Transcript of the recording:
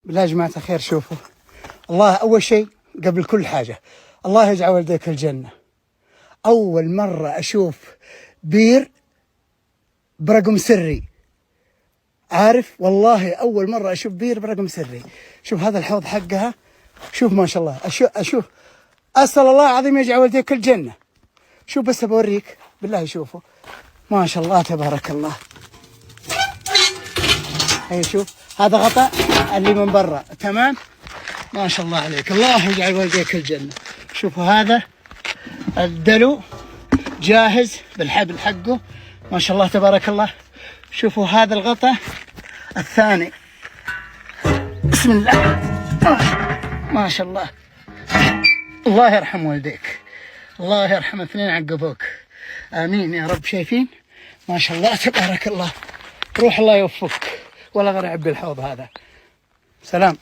بالله يا جماعة الخير شوفوا، الله أول شيء قبل كل حاجة الله يجعل والديك الجنة. أول مرة أشوف بير برقم سري، عارف والله أول مرة أشوف بير برقم سري. شوف هذا الحوض حقها، شوف ما شاء الله. أشوف أسأل الله العظيم يجعل والديك الجنة. شوف بس بوريك بالله، شوفوا ما شاء الله تبارك الله. هي شوف هذا غطاء اللي من برا، تمام ما شاء الله عليك، الله يجعل والديك الجنة. شوفوا هذا الدلو جاهز بالحبل حقه ما شاء الله تبارك الله. شوفوا هذا الغطاء الثاني، بسم الله ما شاء الله. الله يرحم والديك، الله يرحم اثنين عقبوك، امين يا رب. شايفين ما شاء الله تبارك الله، روح الله يوفقك. ولا غير عبي الحوض هذا. سلام.